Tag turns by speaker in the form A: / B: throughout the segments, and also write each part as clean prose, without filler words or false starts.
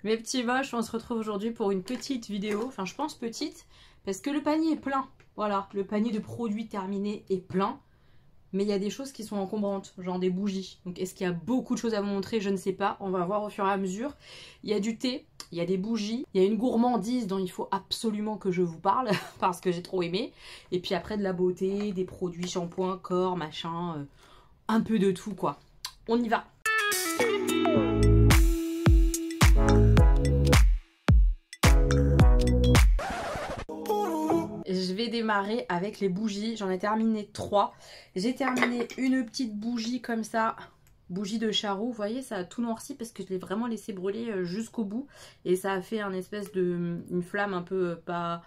A: Mes petits moches, on se retrouve aujourd'hui pour une petite vidéo. Enfin, je pense petite, parce que le panier est plein. Voilà, le panier de produits terminés est plein. Mais il y a des choses qui sont encombrantes, genre des bougies. Donc est-ce qu'il y a beaucoup de choses à vous montrer? Je ne sais pas. On va voir au fur et à mesure. Il y a du thé, il y a des bougies, il y a une gourmandise dont il faut absolument que je vous parle, parce que j'ai trop aimé. Et puis après de la beauté, des produits shampoing, corps, machin, un peu de tout quoi. On y va! Je vais démarrer avec les bougies. J'en ai terminé 3. J'ai terminé une petite bougie comme ça. Bougie de charroux. Vous voyez, ça a tout noirci parce que je l'ai vraiment laissé brûler jusqu'au bout. Et ça a fait un espèce de... une flamme un peu pas...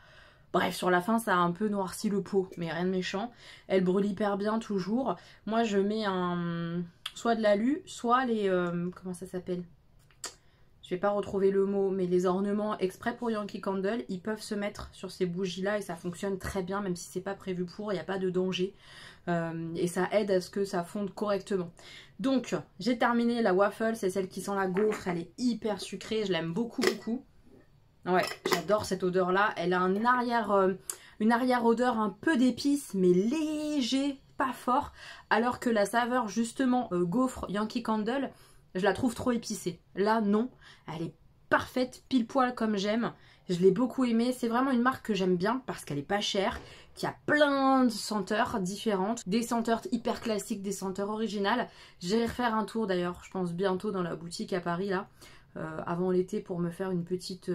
A: Bref, sur la fin, ça a un peu noirci le pot. Mais rien de méchant. Elle brûle hyper bien toujours. Moi, je mets un... soit de l'alu, soit les... comment ça s'appelle ? Je vais pas retrouver le mot, mais les ornements exprès pour Yankee Candle, ils peuvent se mettre sur ces bougies-là et ça fonctionne très bien, même si c'est pas prévu pour, il n'y a pas de danger. Et ça aide à ce que ça fonde correctement. Donc, j'ai terminé la waffle, c'est celle qui sent la gaufre, elle est hyper sucrée, je l'aime beaucoup, beaucoup. Ouais, j'adore cette odeur-là, elle a un une arrière-odeur un peu d'épices, mais léger, pas fort, alors que la saveur, justement, gaufre Yankee Candle, je la trouve trop épicée. Là, non. Elle est parfaite, pile poil comme j'aime. Je l'ai beaucoup aimée. C'est vraiment une marque que j'aime bien parce qu'elle est pas chère, qui a plein de senteurs différentes. Des senteurs hyper classiques, des senteurs originales. J'irai refaire un tour d'ailleurs, je pense bientôt dans la boutique à Paris, là, avant l'été pour me faire une petite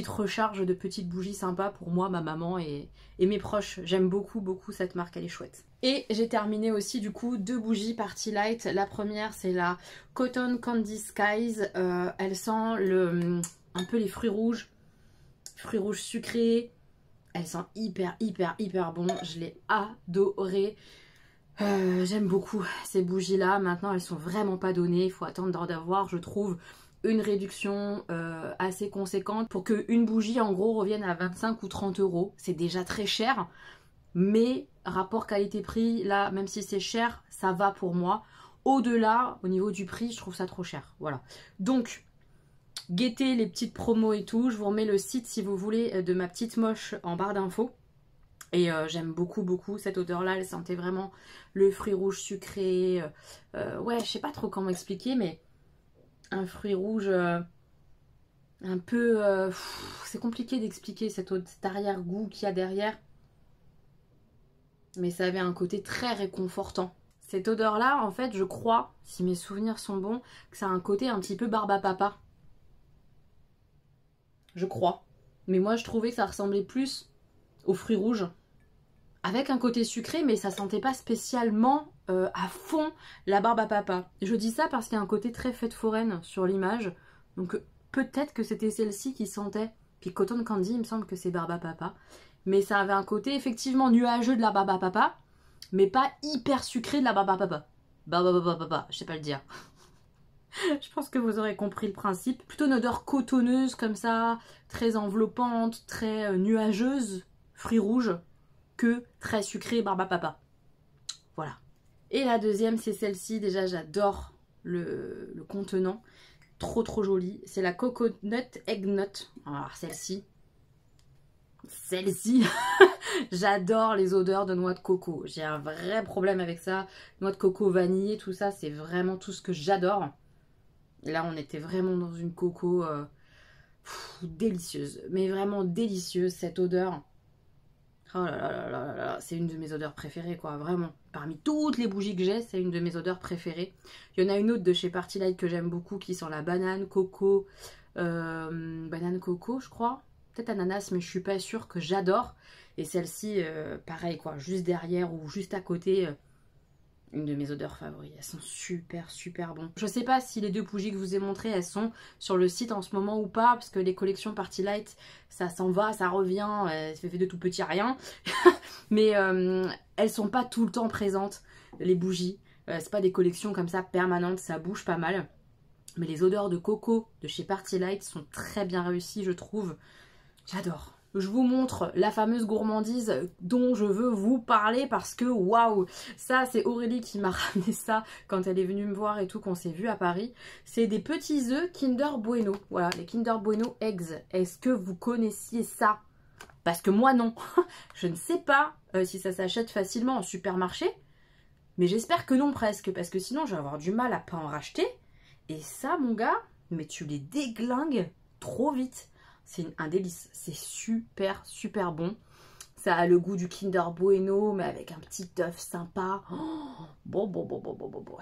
A: recharge de petites bougies sympas pour moi, ma maman et mes proches. J'aime beaucoup, beaucoup cette marque, elle est chouette. Et j'ai terminé aussi du coup 2 bougies Party Light. La première c'est la Cotton Candy Skies. Elle sent un peu les fruits rouges sucrés. Elle sent hyper bon. Je l'ai adorée. J'aime beaucoup ces bougies là. Maintenant elles sont vraiment pas données. Il faut attendre d'avoir, je trouve, une réduction assez conséquente pour qu'une bougie en gros revienne à 25 ou 30 euros. C'est déjà très cher. Mais rapport qualité-prix, là, même si c'est cher, ça va pour moi. Au-delà, au niveau du prix, je trouve ça trop cher. Voilà. Donc, guettez les petites promos et tout. Je vous remets le site, si vous voulez, de ma petite moche en barre d'infos. Et j'aime beaucoup, beaucoup cette odeur-là. Elle sentait vraiment le fruit rouge sucré. Ouais, je sais pas trop comment expliquer, mais un fruit rouge un peu... c'est compliqué d'expliquer cet arrière-goût qu'il y a derrière. Mais ça avait un côté très réconfortant. Cette odeur-là, en fait, je crois, si mes souvenirs sont bons, que ça a un côté un petit peu barbe à papa. Je crois. Mais moi, je trouvais que ça ressemblait plus aux fruits rouges. Avec un côté sucré, mais ça sentait pas spécialement à fond la barbe à papa. Je dis ça parce qu'il y a un côté très fête foraine sur l'image. Donc peut-être que c'était celle-ci qui sentait. Puis Cotton Candy, il me semble que c'est barbe à papa. Mais ça avait un côté effectivement nuageux de la barbe à papa, mais pas hyper sucré de la barbe à papa. Barbe à papa, je sais pas le dire. Je pense que vous aurez compris le principe. Plutôt une odeur cotonneuse comme ça, très enveloppante, très nuageuse, fruits rouges, que très sucré barbe à papa. Voilà. Et la deuxième, c'est celle-ci. Déjà, j'adore le contenant. Trop joli. C'est la Coconut Egg Nut. Alors celle-ci, j'adore les odeurs de noix de coco. J'ai un vrai problème avec ça. Noix de coco, vanille, tout ça, c'est vraiment tout ce que j'adore. Là, on était vraiment dans une coco délicieuse. Mais vraiment délicieuse, cette odeur. Oh là là là là là, c'est une de mes odeurs préférées, quoi, vraiment. Parmi toutes les bougies que j'ai, c'est une de mes odeurs préférées. Il y en a une autre de chez Party Light que j'aime beaucoup qui sent la banane, coco, banane coco, je crois. Peut-être ananas, mais je suis pas sûre, que j'adore. Et celle-ci, pareil, quoi, juste derrière ou juste à côté, une de mes odeurs favorites. Elles sont super bon. Je sais pas si les 2 bougies que je vous ai montrées, elles sont sur le site en ce moment ou pas, parce que les collections Party Light, ça s'en va, ça revient, ça fait de tout petit à rien. Mais elles sont pas tout le temps présentes, les bougies. C'est pas des collections comme ça permanentes, ça bouge pas mal. Mais les odeurs de coco de chez Party Light sont très bien réussies, je trouve. J'adore. je vous montre la fameuse gourmandise dont je veux vous parler parce que waouh, ça c'est Aurélie qui m'a ramené ça quand elle est venue me voir et tout, qu'on s'est vu à Paris. C'est des petits œufs Kinder Bueno, voilà, les Kinder Bueno Eggs. Est-ce que vous connaissiez ça? Parce que moi non, je ne sais pas si ça s'achète facilement en supermarché, mais j'espère que non presque, parce que sinon je vais avoir du mal à pas en racheter. Et ça mon gars, mais tu les déglingues trop vite. C'est un délice, c'est super super bon. Ça a le goût du Kinder Bueno, mais avec un petit œuf sympa. Oh, bon,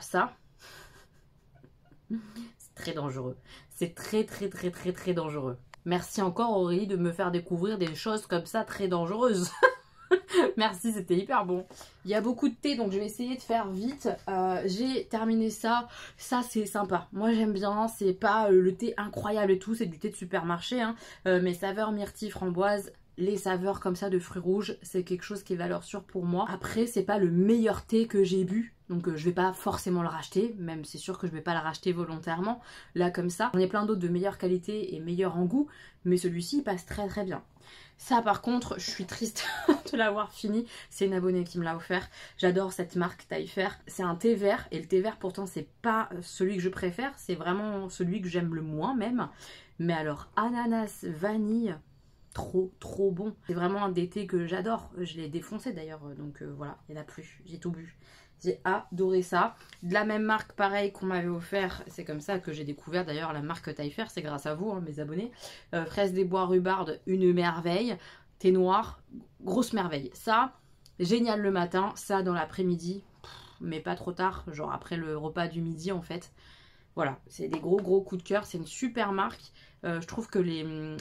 A: ça, c'est très dangereux. C'est très dangereux. Merci encore Aurélie de me faire découvrir des choses comme ça très dangereuses. Merci, c'était hyper bon. Il y a beaucoup de thé, donc je vais essayer de faire vite. J'ai terminé ça. Ça, c'est sympa. Moi, j'aime bien. C'est pas le thé incroyable et tout. C'est du thé de supermarché. Hein. Mais saveurs myrtille, framboise, les saveurs comme ça de fruits rouges, c'est quelque chose qui est valeur sûre pour moi. Après, c'est pas le meilleur thé que j'ai bu. Donc je vais pas forcément le racheter, même c'est sûr que je vais pas le racheter volontairement, là comme ça. J'en ai plein d'autres de meilleure qualité et meilleurs en goût, mais celui-ci il passe très bien. Ça par contre, je suis triste de l'avoir fini, c'est une abonnée qui me l'a offert. J'adore cette marque Taillefer, c'est un thé vert, et le thé vert pourtant c'est pas celui que je préfère, c'est vraiment celui que j'aime le moins même. Mais alors ananas, vanille, trop bon. C'est vraiment un des thés que j'adore, je l'ai défoncé d'ailleurs, donc voilà, il n'y en a plus, j'ai tout bu. J'ai adoré ça. De la même marque, pareil, qu'on m'avait offert. C'est comme ça que j'ai découvert d'ailleurs la marque Taillefer. C'est grâce à vous, hein, mes abonnés. Fraise des bois rhubarbe, une merveille. Thé noir, grosse merveille. Ça, génial le matin. Ça, dans l'après-midi, mais pas trop tard. Genre après le repas du midi, en fait. Voilà, c'est des gros coups de cœur. C'est une super marque. Je trouve que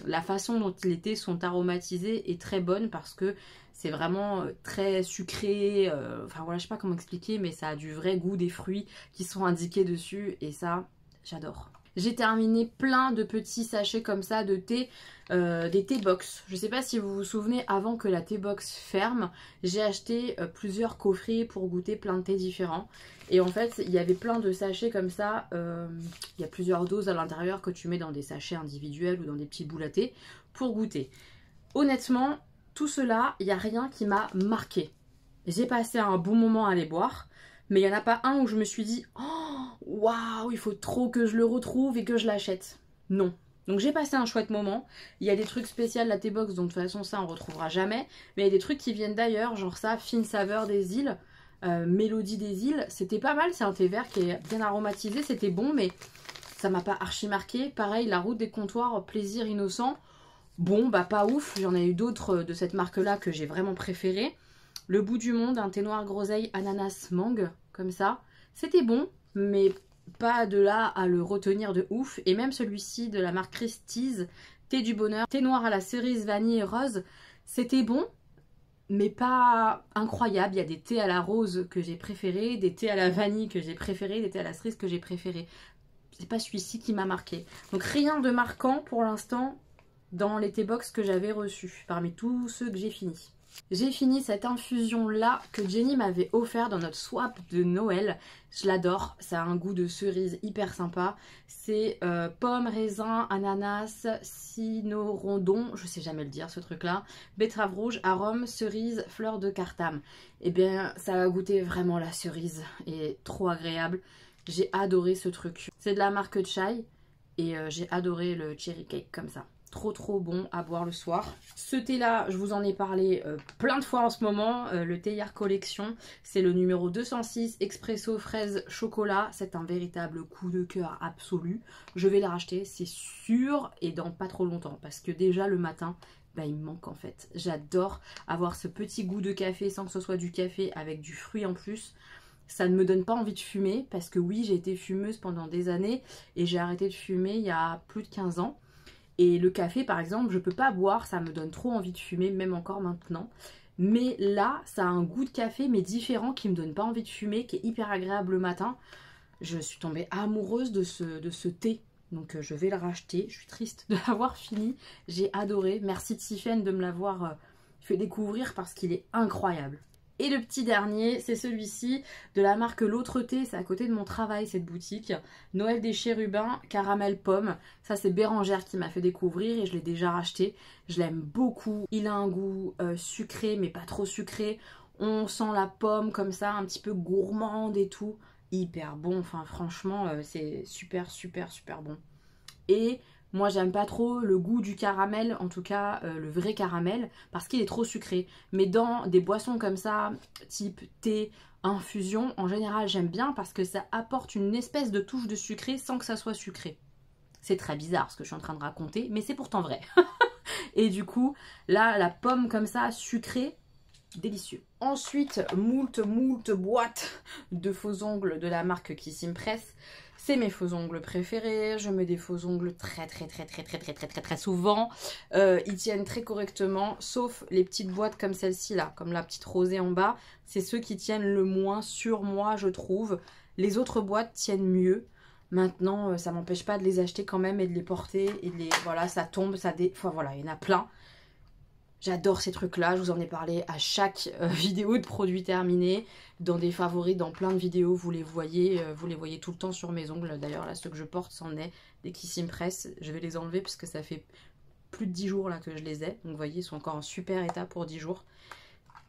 A: la façon dont les thés sont aromatisés est très bonne parce que c'est vraiment très sucré. Enfin voilà, je sais pas comment expliquer, mais ça a du vrai goût des fruits qui sont indiqués dessus et ça, j'adore. J'ai terminé plein de petits sachets comme ça de thé, des thé box. Je sais pas si vous vous souvenez, avant que la thé box ferme, j'ai acheté plusieurs coffrets pour goûter plein de thés différents. Et en fait, il y avait plein de sachets comme ça. Il y a plusieurs doses à l'intérieur que tu mets dans des sachets individuels ou dans des petits boules à thé pour goûter. Honnêtement, tout cela, il n'y a rien qui m'a marqué. J'ai passé un bon moment à les boire. Mais il n'y en a pas un où je me suis dit « Oh, waouh, il faut trop que je le retrouve et que je l'achète. » Non. Donc j'ai passé un chouette moment. Il y a des trucs spéciaux, la T-Box, donc de toute façon ça on retrouvera jamais. Mais il y a des trucs qui viennent d'ailleurs, genre ça, Fine Saveur des îles, Mélodie des îles. C'était pas mal, c'est un thé vert qui est bien aromatisé, c'était bon, mais ça m'a pas archi marqué. Pareil, La Route des Comptoirs, Plaisir Innocent. Bon, bah pas ouf, j'en ai eu d'autres de cette marque-là que j'ai vraiment préféré. Le Bout du Monde, un thé noir groseille, ananas, mangue, comme ça. C'était bon, mais pas de là à le retenir de ouf. Et même celui-ci de la marque Christie's, thé du bonheur, thé noir à la cerise, vanille et rose, c'était bon, mais pas incroyable. Il y a des thés à la rose que j'ai préférés, des thés à la vanille que j'ai préférés, des thés à la cerise que j'ai préférés. C'est pas celui-ci qui m'a marqué. Donc rien de marquant pour l'instant dans les thé box que j'avais reçus, parmi tous ceux que j'ai finis. J'ai fini cette infusion là que Jenny m'avait offert dans notre swap de Noël. Je l'adore, ça a un goût de cerise hyper sympa. C'est pomme, raisin, ananas, cynorondon, je sais jamais le dire ce truc là, betterave rouge, arôme, cerise, fleur de cartame. Et bien ça a goûté vraiment la cerise et trop agréable. J'ai adoré ce truc. C'est de la marque Chai et j'ai adoré le cherry cake comme ça. Trop bon à boire le soir. Ce thé là, je vous en ai parlé plein de fois en ce moment, le Théière Collection, c'est le numéro 206, expresso fraise chocolat, c'est un véritable coup de cœur absolu. Je vais le racheter, c'est sûr, et dans pas trop longtemps, parce que déjà le matin, bah, il me manque en fait. J'adore avoir ce petit goût de café sans que ce soit du café avec du fruit en plus. Ça ne me donne pas envie de fumer, parce que oui, j'ai été fumeuse pendant des années, et j'ai arrêté de fumer il y a plus de 15 ans. Et le café par exemple, je peux pas boire, ça me donne trop envie de fumer, même encore maintenant. Mais là, ça a un goût de café mais différent qui me donne pas envie de fumer, qui est hyper agréable le matin. Je suis tombée amoureuse de ce thé, donc je vais le racheter. Je suis triste de l'avoir fini, j'ai adoré. Merci Tiffen de me l'avoir fait découvrir parce qu'il est incroyable. Et le petit dernier, c'est celui-ci de la marque L'Autre Thé, c'est à côté de mon travail cette boutique. Noël des Chérubins, caramel pomme. Ça c'est Bérangère qui m'a fait découvrir et je l'ai déjà racheté. Je l'aime beaucoup. Il a un goût sucré mais pas trop sucré. On sent la pomme comme ça, un petit peu gourmande et tout. Hyper bon, enfin franchement c'est super bon. Et moi j'aime pas trop le goût du caramel, en tout cas le vrai caramel, parce qu'il est trop sucré. Mais dans des boissons comme ça, type thé, infusion, en général j'aime bien parce que ça apporte une espèce de touche de sucré sans que ça soit sucré. C'est très bizarre ce que je suis en train de raconter, mais c'est pourtant vrai. Et du coup, là, la pomme comme ça, sucrée, délicieux. Ensuite, moult boîtes de faux ongles de la marque Kissing Press. C'est mes faux ongles préférés. Je mets des faux ongles très souvent. Ils tiennent très correctement, sauf les petites boîtes comme celle-ci là, comme la petite rosée en bas. C'est ceux qui tiennent le moins sur moi, je trouve. Les autres boîtes tiennent mieux. Maintenant, ça m'empêche pas de les acheter quand même et de les porter. Et voilà, ça tombe, enfin voilà, il y en a plein. J'adore ces trucs-là, je vous en ai parlé à chaque vidéo de produits terminés, dans des favoris, dans plein de vidéos, vous les voyez tout le temps sur mes ongles. D'ailleurs là, ceux que je porte, c'en est des Kissing Press. Je vais les enlever parce que ça fait plus de 10 jours là que je les ai. Donc vous voyez, ils sont encore en super état pour 10 jours.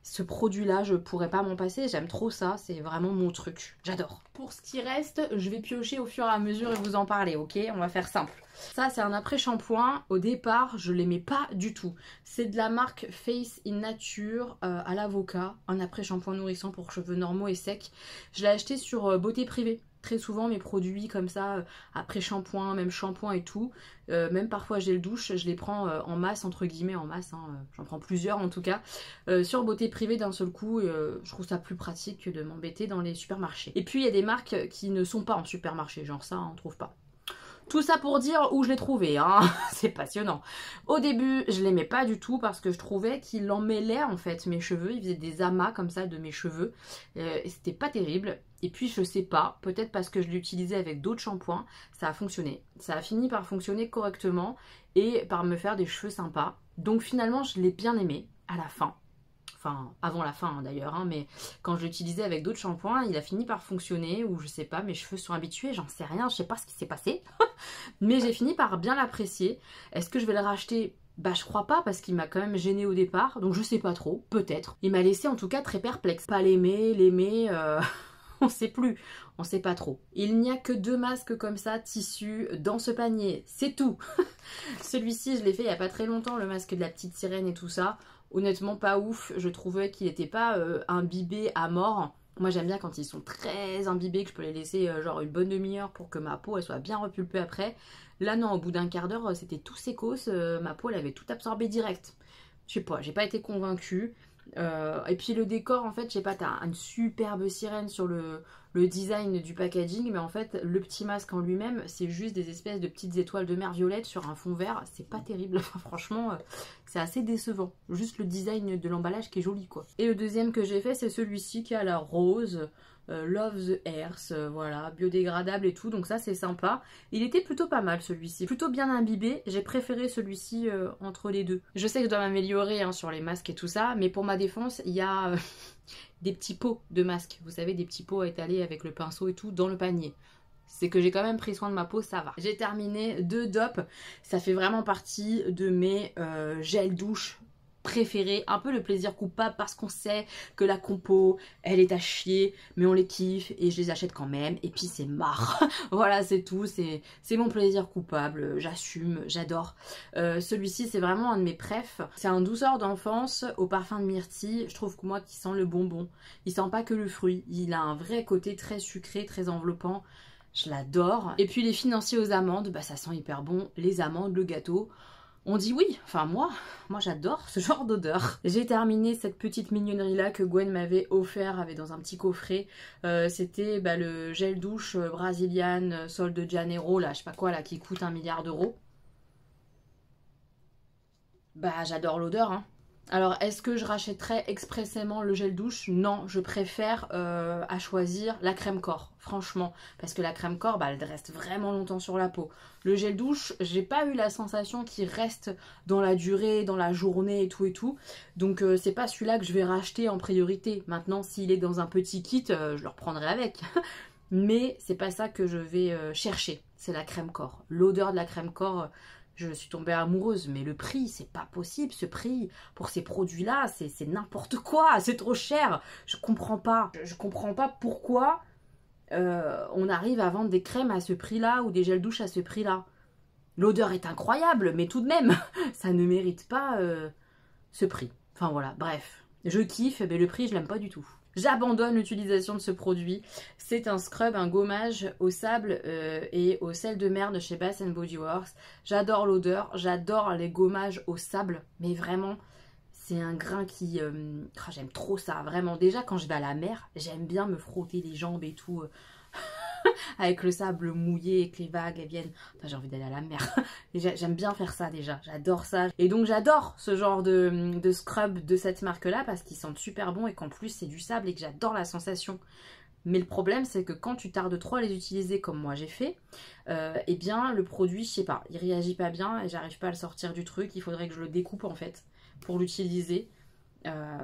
A: Ce produit-là, je pourrais pas m'en passer, j'aime trop ça, c'est vraiment mon truc, j'adore. Pour ce qui reste, je vais piocher au fur et à mesure et vous en parler, ok? On va faire simple. Ça, c'est un après-shampoing. Au départ, je l'aimais pas du tout. C'est de la marque Face in Nature à l'avocat, un après-shampoing nourrissant pour cheveux normaux et secs. Je l'ai acheté sur Beauté Privée. Très souvent mes produits comme ça, après shampoing, même shampoing et tout, même parfois gel douche, je les prends en masse, entre guillemets en masse, hein, j'en prends plusieurs en tout cas, sur Beauté Privée d'un seul coup, je trouve ça plus pratique que de m'embêter dans les supermarchés. Et puis il y a des marques qui ne sont pas en supermarché, genre ça on trouve pas. Tout ça pour dire où je l'ai trouvé, hein. C'est passionnant. Au début, je l'aimais pas du tout parce que je trouvais qu'il emmêlait en fait mes cheveux. Il faisait des amas comme ça de mes cheveux. Et c'était pas terrible. Et puis je sais pas, peut-être parce que je l'utilisais avec d'autres shampoings, ça a fonctionné. Ça a fini par fonctionner correctement et par me faire des cheveux sympas. Donc finalement, je l'ai bien aimé à la fin. Enfin, avant la fin hein, d'ailleurs, hein, mais quand je l'utilisais avec d'autres shampoings, il a fini par fonctionner, ou je sais pas, mes cheveux sont habitués, j'en sais rien, je sais pas ce qui s'est passé. Mais j'ai fini par bien l'apprécier. Est-ce que je vais le racheter? Bah je crois pas, parce qu'il m'a quand même gêné au départ, donc je sais pas trop, peut-être. Il m'a laissé en tout cas très perplexe. Pas l'aimer, on sait plus, on sait pas trop. Il n'y a que 2 masques comme ça, tissus, dans ce panier, c'est tout. Celui-ci, je l'ai fait il y a pas très longtemps, le masque de la petite sirène et tout ça. Honnêtement pas ouf, je trouvais qu'il n'était pas imbibé à mort. Moi j'aime bien quand ils sont très imbibés, que je peux les laisser genre une bonne demi-heure pour que ma peau elle soit bien repulpée après. Là non, au bout d'un quart d'heure c'était tout sécos, ma peau elle avait tout absorbé direct. Je sais pas, j'ai pas été convaincue. Et puis le décor en fait, je sais pas, t'as une superbe sirène sur le design du packaging, mais en fait le petit masque en lui-même c'est juste des espèces de petites étoiles de mer violette sur un fond vert, c'est pas terrible, franchement c'est assez décevant, juste le design de l'emballage qui est joli quoi. Et le deuxième que j'ai fait c'est celui-ci qui a la rose, Love the Earth, voilà, biodégradable et tout, donc ça c'est sympa. Il était plutôt pas mal celui-ci, plutôt bien imbibé, j'ai préféré celui-ci entre les deux. Je sais que je dois m'améliorer hein, sur les masques et tout ça, mais pour ma défense, il y a des petits pots de masques, vous savez, des petits pots à étaler avec le pinceau et tout dans le panier. C'est que j'ai quand même pris soin de ma peau, ça va. J'ai terminé 2 dopes, ça fait vraiment partie de mes gels douche préférés, un peu le plaisir coupable parce qu'on sait que la compo elle est à chier mais on les kiffe et je les achète quand même et puis c'est marre. Voilà c'est tout, c'est mon plaisir coupable, j'assume, j'adore. Celui-ci c'est vraiment un de mes préfs, c'est un douceur d'enfance au parfum de myrtille, je trouve que moi qui sent le bonbon, il sent pas que le fruit, il a un vrai côté très sucré, très enveloppant, je l'adore. Et puis les financiers aux amandes, bah ça sent hyper bon, les amandes, le gâteau. On dit oui, enfin moi j'adore ce genre d'odeur. J'ai terminé cette petite mignonnerie là que Gwen m'avait offert, avait dans un petit coffret. C'était le gel douche Brazilian Sol de Janeiro, là je sais pas quoi là, qui coûte 1 milliard d'euros. Bah j'adore l'odeur hein. Alors, est-ce que je rachèterais expressément le gel douche? Non, je préfère à choisir la crème corps, franchement. Parce que la crème corps, bah, elle reste vraiment longtemps sur la peau. Le gel douche, j'ai pas eu la sensation qu'il reste dans la durée, dans la journée et tout et tout. Donc, c'est pas celui-là que je vais racheter en priorité. Maintenant, s'il est dans un petit kit, je le reprendrai avec. Mais c'est pas ça que je vais chercher. C'est la crème corps. L'odeur de la crème corps... je suis tombée amoureuse, mais le prix, c'est pas possible. Ce prix, pour ces produits-là, c'est n'importe quoi. C'est trop cher. Je comprends pas. Je comprends pas pourquoi on arrive à vendre des crèmes à ce prix-là ou des gels douche à ce prix-là. L'odeur est incroyable, mais tout de même, ça ne mérite pas ce prix. Enfin voilà, bref. Je kiffe, mais le prix, je l'aime pas du tout. J'abandonne l'utilisation de ce produit. C'est un scrub, un gommage au sable et au sel de mer de chez Bath Body Works. J'adore l'odeur, j'adore les gommages au sable, mais vraiment, c'est un grain qui... j'aime trop ça, vraiment. Déjà, quand je vais à la mer, j'aime bien me frotter les jambes et tout... avec le sable mouillé et que les vagues elles viennent. Enfin, j'ai envie d'aller à la mer. J'aime bien faire ça déjà. J'adore ça. Et donc j'adore ce genre de scrub de cette marque-là parce qu'ils sentent super bon et qu'en plus c'est du sable et que j'adore la sensation. Mais le problème c'est que quand tu tardes trop à les utiliser comme moi j'ai fait, eh bien le produit, je sais pas, il réagit pas bien et j'arrive pas à le sortir du truc. Il faudrait que je le découpe en fait pour l'utiliser.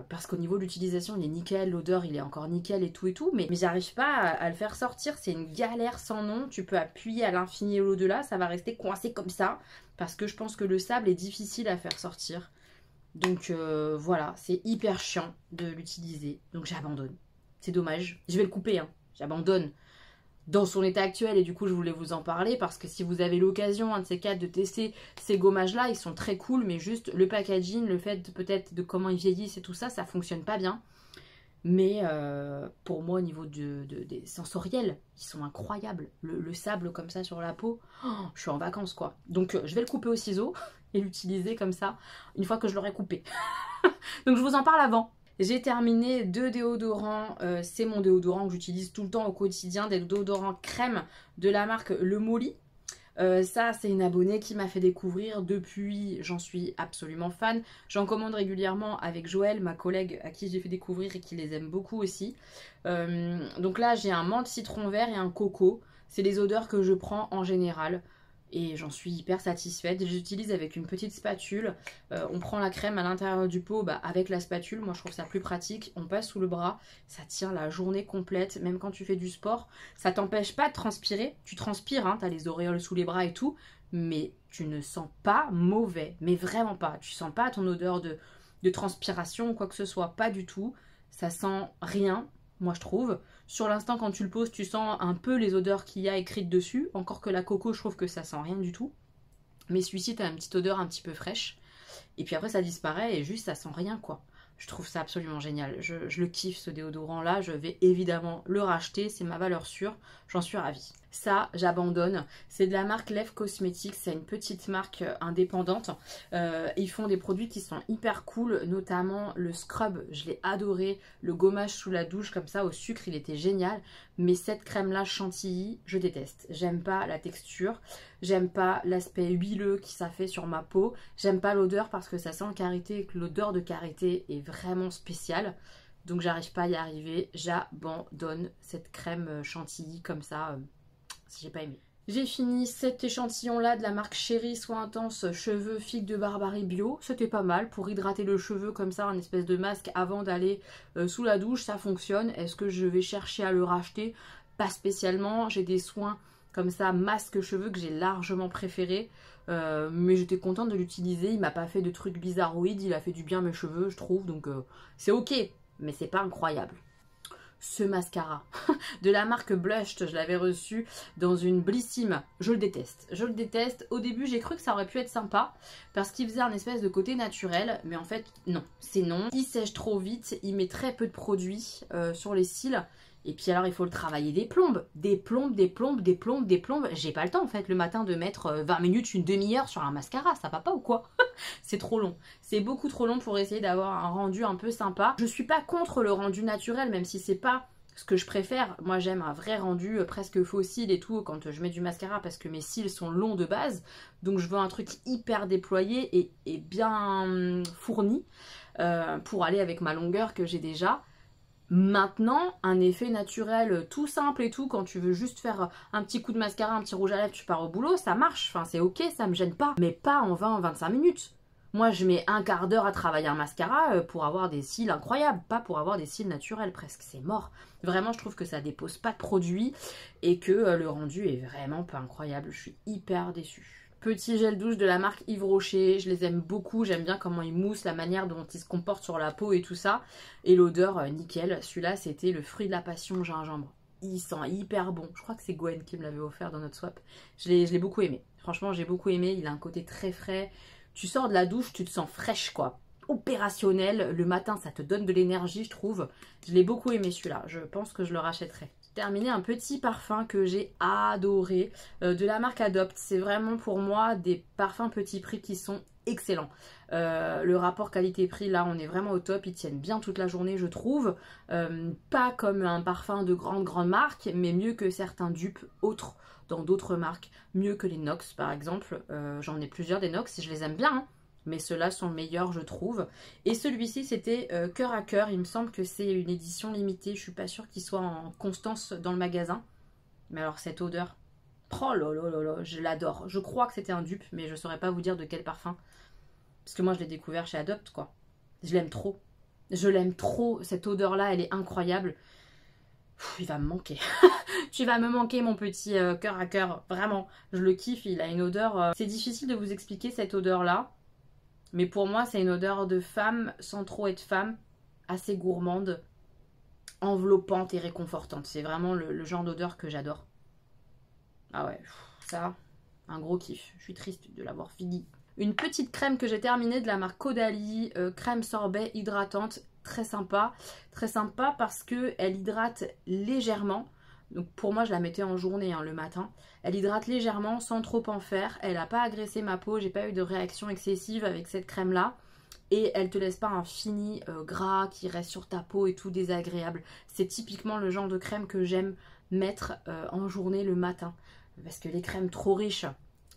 A: Parce qu'au niveau de l'utilisation il est nickel, l'odeur il est encore nickel et tout, mais j'arrive pas à le faire sortir, c'est une galère sans nom. Tu peux appuyer à l'infini et au-delà, ça va rester coincé comme ça, parce que je pense que le sable est difficile à faire sortir. Donc voilà, c'est hyper chiant de l'utiliser, donc j'abandonne. C'est dommage, je vais le couper, hein. J'abandonne dans son état actuel et du coup je voulais vous en parler parce que si vous avez l'occasion, un de ces quatre, de tester ces gommages là, ils sont très cool, mais juste le packaging, le fait peut-être de comment ils vieillissent et tout ça, ça fonctionne pas bien. Mais pour moi au niveau des sensoriels, ils sont incroyables. Le sable comme ça sur la peau, oh, je suis en vacances quoi. Donc je vais le couper au ciseau et l'utiliser comme ça une fois que je l'aurai coupé. Donc je vous en parle avant. J'ai terminé 2 déodorants, c'est mon déodorant que j'utilise tout le temps au quotidien, des déodorants crème de la marque Le Molly. Ça c'est une abonnée qui m'a fait découvrir, depuis j'en suis absolument fan. J'en commande régulièrement avec Joël, ma collègue à qui j'ai fait découvrir et qui les aime beaucoup aussi. Donc là j'ai un menthe citron vert et un coco, c'est les odeurs que je prends en général. Et j'en suis hyper satisfaite. J'utilise avec une petite spatule. On prend la crème à l'intérieur du pot avec la spatule. Moi je trouve ça plus pratique. On passe sous le bras. Ça tient la journée complète. Même quand tu fais du sport. Ça t'empêche pas de transpirer. Tu transpires, hein, t'as les auréoles sous les bras et tout. Mais tu ne sens pas mauvais. Mais vraiment pas. Tu sens pas ton odeur de transpiration ou quoi que ce soit. Pas du tout. Ça sent rien. Moi je trouve. Sur l'instant quand tu le poses tu sens un peu les odeurs qu'il y a écrites dessus. Encore que la coco je trouve que ça sent rien du tout. Mais celui-ci t'as une petite odeur un petit peu fraîche. Et puis après ça disparaît et juste ça sent rien quoi. Je trouve ça absolument génial. Je le kiffe ce déodorant là. Je vais évidemment le racheter. C'est ma valeur sûre. J'en suis ravie. Ça, j'abandonne. C'est de la marque Lève Cosmetics. C'est une petite marque indépendante. Ils font des produits qui sont hyper cool. Notamment le scrub. Je l'ai adoré. Le gommage sous la douche comme ça au sucre. Il était génial. Mais cette crème là chantilly, je déteste. J'aime pas la texture. J'aime pas l'aspect huileux qui ça fait sur ma peau. J'aime pas l'odeur parce que ça sent le karité et que l'odeur de karité est vraiment spéciale. Donc j'arrive pas à y arriver. J'abandonne cette crème chantilly comme ça. J'ai pas aimé. J'ai fini cet échantillon là de la marque Chérie Soin Intense cheveux figue de Barbarie bio. C'était pas mal pour hydrater le cheveu comme ça, un espèce de masque avant d'aller sous la douche. Ça fonctionne. Est-ce que je vais chercher à le racheter? Pas spécialement. J'ai des soins comme ça, masque cheveux que j'ai largement préféré. Mais j'étais contente de l'utiliser. Il m'a pas fait de trucs bizarroïdes. Il a fait du bien à mes cheveux, je trouve. Donc c'est ok. Mais c'est pas incroyable. Ce mascara de la marque Blushed, je l'avais reçu dans une Blissime. Je le déteste. Je le déteste. Au début, j'ai cru que ça aurait pu être sympa parce qu'il faisait un espèce de côté naturel. Mais en fait, non. C'est non. Il sèche trop vite. Il met très peu de produits sur les cils. Et puis alors, il faut le travailler des plombes. Des plombes, des plombes, des plombes, des plombes. J'ai pas le temps, en fait, le matin de mettre 20 minutes, une demi-heure sur un mascara. Ça va pas ou quoi? C'est trop long. C'est beaucoup trop long pour essayer d'avoir un rendu un peu sympa. Je suis pas contre le rendu naturel, même si c'est pas Ce que je préfère, moi j'aime un vrai rendu presque fossile et tout quand je mets du mascara parce que mes cils sont longs de base. Donc je veux un truc hyper déployé et bien fourni pour aller avec ma longueur que j'ai déjà. Maintenant, un effet naturel tout simple et tout, quand tu veux juste faire un petit coup de mascara, un petit rouge à lèvres, tu pars au boulot, ça marche, enfin c'est ok, ça me gêne pas. Mais pas en 20-25 minutes. Moi je mets un quart d'heure à travailler un mascara pour avoir des cils incroyables, pas pour avoir des cils naturels presque, c'est mort. Vraiment je trouve que ça dépose pas de produit et que le rendu est vraiment pas incroyable, je suis hyper déçue. Petit gel douche de la marque Yves Rocher, je les aime beaucoup, j'aime bien comment ils moussent, la manière dont ils se comportent sur la peau et tout ça. Et l'odeur, nickel, celui-là c'était le fruit de la passion gingembre. Il sent hyper bon, je crois que c'est Gwen qui me l'avait offert dans notre swap. Je l'ai beaucoup aimé, franchement j'ai beaucoup aimé, il a un côté très frais. Tu sors de la douche, tu te sens fraîche quoi, opérationnel, le matin ça te donne de l'énergie je trouve. Je l'ai beaucoup aimé celui-là, je pense que je le rachèterai. Terminer un petit parfum que j'ai adoré de la marque Adopt. C'est vraiment pour moi des parfums petit prix qui sont excellents. Le rapport qualité-prix là on est vraiment au top, ils tiennent bien toute la journée je trouve. Pas comme un parfum de grande marque mais mieux que certains dupes autres dans d'autres marques, mieux que les Nox par exemple. J'en ai plusieurs des Nox et je les aime bien hein. Mais ceux-là sont meilleurs je trouve. Et celui-ci c'était Cœur à Cœur, il me semble que c'est une édition limitée, je suis pas sûre qu'il soit en constance dans le magasin. Mais alors cette odeur, oh là là là là, je l'adore. Je crois que c'était un dupe mais je saurais pas vous dire de quel parfum. Parce que moi je l'ai découvert chez Adopt quoi. Je l'aime trop. Je l'aime trop, cette odeur là elle est incroyable. Il va me manquer. Tu vas me manquer mon petit Cœur à Cœur, vraiment. Je le kiffe, il a une odeur... C'est difficile de vous expliquer cette odeur là. Mais pour moi, c'est une odeur de femme, sans trop être femme, assez gourmande, enveloppante et réconfortante. C'est vraiment le genre d'odeur que j'adore. Ah ouais, ça, un gros kiff. Je suis triste de l'avoir fini. Une petite crème que j'ai terminée de la marque Caudalie, crème sorbet hydratante, très sympa. Très sympa parce qu'elle hydrate légèrement. Donc pour moi je la mettais en journée hein, le matin. Elle hydrate légèrement sans trop en faire. Elle n'a pas agressé ma peau, j'ai pas eu de réaction excessive avec cette crème là. Et elle te laisse pas un fini gras qui reste sur ta peau et tout désagréable. C'est typiquement le genre de crème que j'aime mettre en journée le matin. Parce que les crèmes trop riches,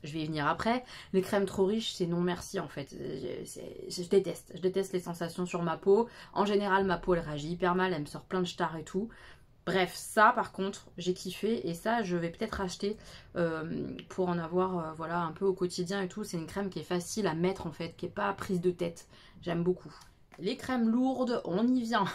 A: je vais y venir après, les crèmes trop riches c'est non merci en fait. Je déteste les sensations sur ma peau. En général ma peau elle réagit hyper mal, elle me sort plein de stars et tout. Bref, ça par contre, j'ai kiffé et ça je vais peut-être acheter pour en avoir voilà, un peu au quotidien et tout. C'est une crème qui est facile à mettre en fait, qui n'est pas prise de tête. J'aime beaucoup. Les crèmes lourdes, on y vient.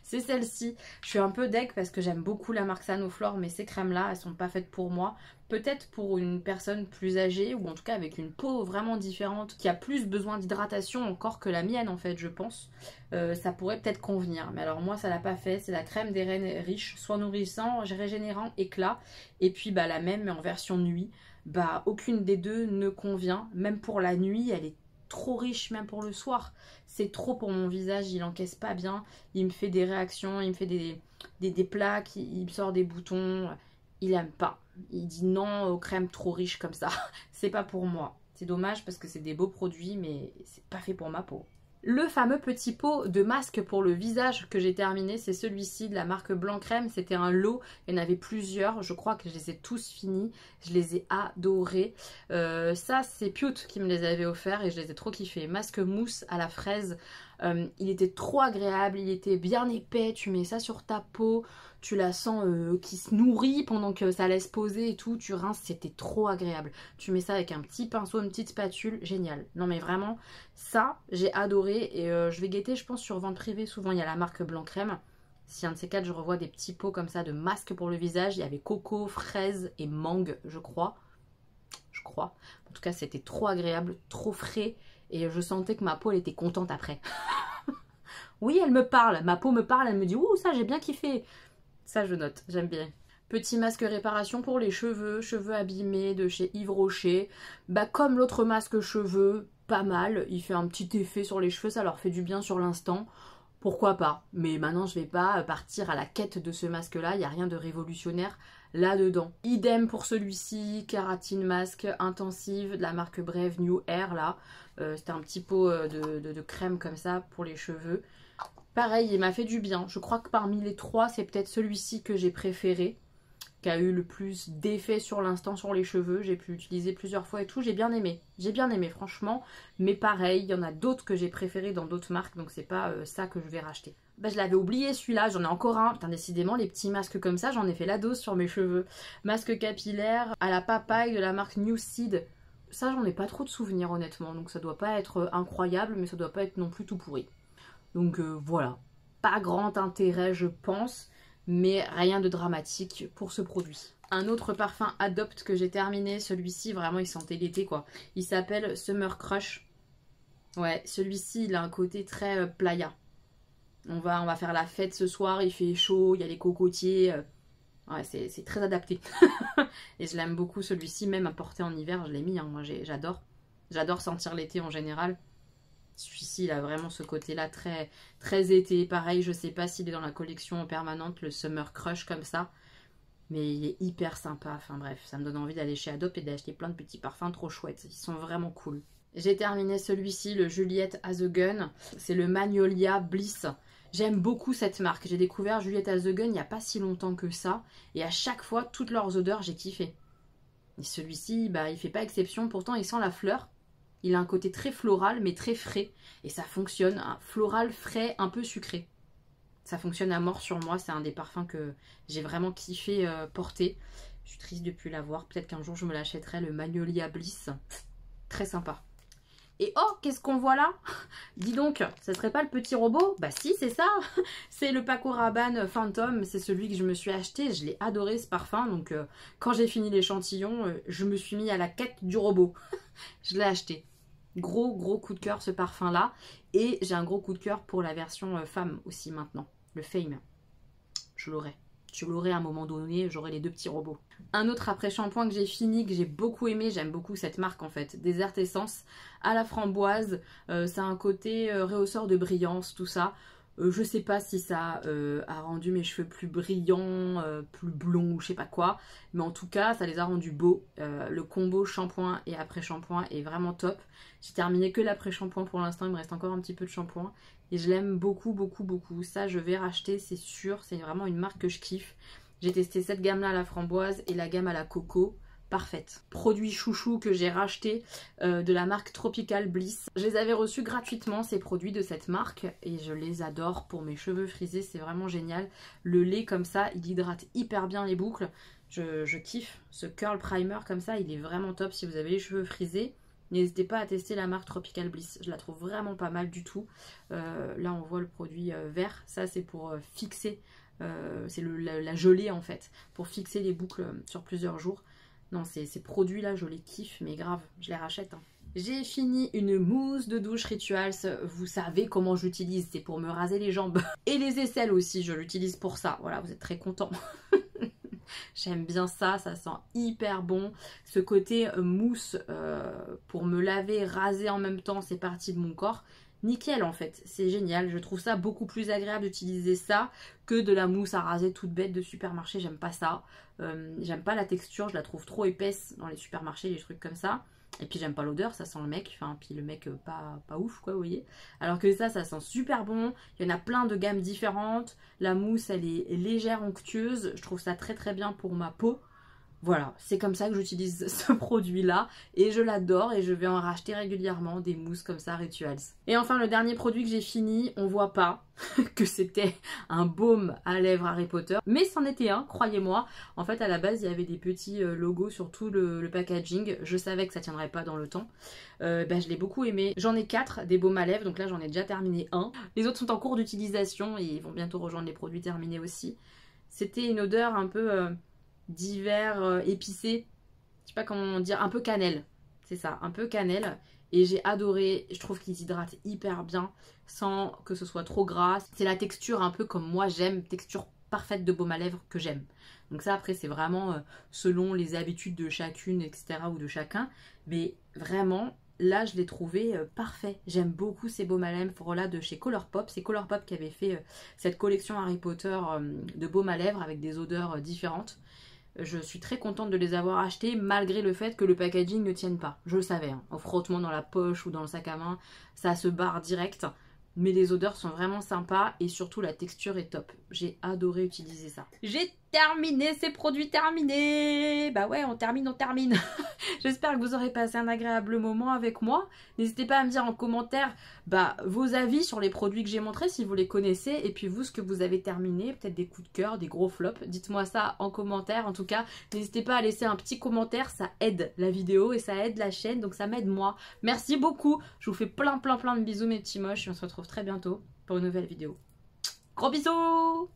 A: C'est celle-ci. Je suis un peu deg parce que j'aime beaucoup la marque Sanoflore, mais ces crèmes-là, elles sont pas faites pour moi. Peut-être pour une personne plus âgée ou en tout cas avec une peau vraiment différente, qui a plus besoin d'hydratation encore que la mienne en fait, je pense. Ça pourrait peut-être convenir. Mais alors moi, ça l'a pas fait. C'est la crème des reines riche, soin nourrissant, régénérant, éclat. Et puis bah la même mais en version nuit. Bah aucune des deux ne convient. Même pour la nuit, elle est trop riche même pour le soir. C'est trop pour mon visage, il encaisse pas bien. Il me fait des réactions, il me fait des plaques, il me sort des boutons. Il aime pas. Il dit non aux crèmes trop riches comme ça. C'est pas pour moi. C'est dommage parce que c'est des beaux produits mais c'est pas fait pour ma peau. Le fameux petit pot de masque pour le visage que j'ai terminé, c'est celui-ci de la marque Blanc Crème. C'était un lot, il y en avait plusieurs. Je crois que je les ai tous finis. Je les ai adorés. Ça, c'est Pute qui me les avait offerts et je les ai trop kiffés. Masque mousse à la fraise. Il était trop agréable, il était bien épais. Tu mets ça sur ta peau, tu la sens qui se nourrit pendant que ça laisse poser et tout. Tu rinces, c'était trop agréable. Tu mets ça avec un petit pinceau, une petite spatule, génial. Non mais vraiment, ça, j'ai adoré et je vais guetter, je pense, sur vente privée. Souvent, il y a la marque Blanc Crème. Si un de ces quatre, je revois des petits pots comme ça de masque pour le visage. Il y avait coco, fraise et mangue, je crois. En tout cas, c'était trop agréable, trop frais. Et je sentais que ma peau, elle était contente après. Oui, elle me parle. Ma peau me parle, elle me dit « Ouh, ça, j'ai bien kiffé ». Ça, je note, j'aime bien. Petit masque réparation pour les cheveux, cheveux abîmés de chez Yves Rocher. Bah, comme l'autre masque cheveux, pas mal. Il fait un petit effet sur les cheveux, ça leur fait du bien sur l'instant. Pourquoi pas? Mais maintenant, je vais pas partir à la quête de ce masque-là. Il n'y a rien de révolutionnaire là-dedans. Idem pour celui-ci, kératine masque intensive de la marque Brave New Air, là. C'était un petit pot de crème comme ça pour les cheveux. Pareil, il m'a fait du bien. Je crois que parmi les trois, c'est peut-être celui-ci que j'ai préféré, qui a eu le plus d'effet sur l'instant sur les cheveux. J'ai pu l'utiliser plusieurs fois et tout. J'ai bien aimé. J'ai bien aimé, franchement. Mais pareil, il y en a d'autres que j'ai préférés dans d'autres marques, donc c'est pas ça que je vais racheter. Bah, je l'avais oublié celui-là, j'en ai encore un. Putain, décidément, les petits masques comme ça, j'en ai fait la dose sur mes cheveux. Masque capillaire à la papaye de la marque New Seed. Ça, j'en ai pas trop de souvenirs, honnêtement. Donc ça doit pas être incroyable, mais ça doit pas être non plus tout pourri. Donc voilà. Pas grand intérêt, je pense, mais rien de dramatique pour ce produit. Un autre parfum Adopt que j'ai terminé, celui-ci, vraiment, il sentait l'été, quoi. Il s'appelle Summer Crush. Ouais, celui-ci, il a un côté très playa. On va faire la fête ce soir, il fait chaud, il y a les cocotiers. Ouais, c'est très adapté. Et je l'aime beaucoup celui-ci, même à porter en hiver, je l'ai mis, hein, moi j'adore. J'adore sentir l'été en général. Celui-ci, il a vraiment ce côté-là très, très été. Pareil, je sais pas s'il est dans la collection en permanente, le Summer Crush comme ça. Mais il est hyper sympa. Enfin bref, ça me donne envie d'aller chez Adopt et d'acheter plein de petits parfums trop chouettes. Ils sont vraiment cool. J'ai terminé celui-ci, le Juliette Has a Gun. C'est le Magnolia Bliss. J'aime beaucoup cette marque. J'ai découvert Juliette Has a Gun il n'y a pas si longtemps que ça. Et à chaque fois, toutes leurs odeurs, j'ai kiffé. Et celui-ci, bah, il fait pas exception. Pourtant, il sent la fleur. Il a un côté très floral, mais très frais. Et ça fonctionne. Un floral frais, un peu sucré. Ça fonctionne à mort sur moi. C'est un des parfums que j'ai vraiment kiffé porter. Je suis triste de ne plus l'avoir. Peut-être qu'un jour, je me l'achèterai. Le Magnolia Bliss. Très sympa. Et oh, qu'est-ce qu'on voit là? Dis donc, ça serait pas le petit robot? Bah si, c'est ça. C'est le Paco Rabanne Phantom. C'est celui que je me suis acheté. Je l'ai adoré ce parfum. Donc quand j'ai fini l'échantillon, je me suis mis à la quête du robot. Je l'ai acheté. Gros coup de cœur ce parfum là. Et j'ai un gros coup de cœur pour la version femme aussi maintenant. Le Fame. Je l'aurai. Je l'aurai à un moment donné, j'aurai les deux petits robots. Un autre après-shampoing que j'ai fini, que j'ai beaucoup aimé, j'aime beaucoup cette marque en fait, Desert Essence à la framboise. Ça a un côté rehausseur de brillance, tout ça. Je sais pas si ça a rendu mes cheveux plus brillants, plus blonds ou je sais pas quoi. Mais en tout cas, ça les a rendus beaux. Le combo shampoing et après-shampoing est vraiment top. J'ai terminé que l'après-shampoing pour l'instant, il me reste encore un petit peu de shampoing. Et je l'aime beaucoup. Ça, je vais racheter, c'est sûr. C'est vraiment une marque que je kiffe. J'ai testé cette gamme-là à la framboise et la gamme à la coco. Parfaite. Produit chouchou que j'ai racheté de la marque Tropical Bliss. Je les avais reçus gratuitement, ces produits de cette marque. Et je les adore pour mes cheveux frisés. C'est vraiment génial. Le lait comme ça, il hydrate hyper bien les boucles. Je kiffe. Ce curl primer comme ça, il est vraiment top si vous avez les cheveux frisés. N'hésitez pas à tester la marque Tropical Bliss. Je la trouve vraiment pas mal du tout. Là, on voit le produit vert. Ça, c'est pour fixer. C'est la gelée, en fait. Pour fixer les boucles sur plusieurs jours. Non, ces produits-là, je les kiffe. Mais grave, je les rachète. Hein. J'ai fini une mousse de douche Rituals. Vous savez comment j'utilise. C'est pour me raser les jambes. Et les aisselles aussi, je l'utilise pour ça. Voilà, vous êtes très contents. J'aime bien ça, ça sent hyper bon. Ce côté mousse pour me laver, raser en même temps, c'est parti de mon corps. Nickel en fait, c'est génial. Je trouve ça beaucoup plus agréable d'utiliser ça que de la mousse à raser toute bête de supermarché. J'aime pas ça. J'aime pas la texture, je la trouve trop épaisse dans les supermarchés, les trucs comme ça. Et puis j'aime pas l'odeur, ça sent le mec, enfin puis le mec pas ouf quoi, vous voyez. Alors que ça sent super bon, il y en a plein de gammes différentes. La mousse elle est légère, onctueuse, je trouve ça très bien pour ma peau. Voilà, c'est comme ça que j'utilise ce produit-là et je l'adore et je vais en racheter régulièrement des mousses comme ça, Rituals. Et enfin, le dernier produit que j'ai fini, on voit pas que c'était un baume à lèvres Harry Potter, mais c'en était un, croyez-moi. En fait, à la base, il y avait des petits logos sur tout le packaging. Je savais que ça tiendrait pas dans le temps. Je l'ai beaucoup aimé. J'en ai 4 des baumes à lèvres, donc là, j'en ai déjà terminé un. Les autres sont en cours d'utilisation et ils vont bientôt rejoindre les produits terminés aussi. C'était une odeur un peu... d'hiver épicé, je sais pas comment dire, un peu cannelle, c'est ça, un peu cannelle, et j'ai adoré. Je trouve qu'ils hydratent hyper bien sans que ce soit trop gras. C'est la texture un peu comme moi j'aime, texture parfaite de baume à lèvres que j'aime. Donc ça après c'est vraiment selon les habitudes de chacune etc ou de chacun, mais vraiment là je l'ai trouvé parfait. J'aime beaucoup ces baumes à lèvres là de chez Colourpop. C'est Colourpop qui avait fait cette collection Harry Potter de baumes à lèvres avec des odeurs différentes. Je suis très contente de les avoir achetés malgré le fait que le packaging ne tienne pas. Je le savais, hein. Au frottement dans la poche ou dans le sac à main, ça se barre direct. mais les odeurs sont vraiment sympas et surtout la texture est top. J'ai adoré utiliser ça. J'ai terminé ces produits terminés. Bah ouais, on termine. J'espère que vous aurez passé un agréable moment avec moi. N'hésitez pas à me dire en commentaire vos avis sur les produits que j'ai montrés, si vous les connaissez, et puis vous, ce que vous avez terminé, peut-être des coups de cœur, des gros flops. Dites-moi ça en commentaire. En tout cas, n'hésitez pas à laisser un petit commentaire, ça aide la vidéo et ça aide la chaîne, donc ça m'aide moi. Merci beaucoup. Je vous fais plein de bisous mes petits moches et on se retrouve très bientôt pour une nouvelle vidéo. Gros bisous!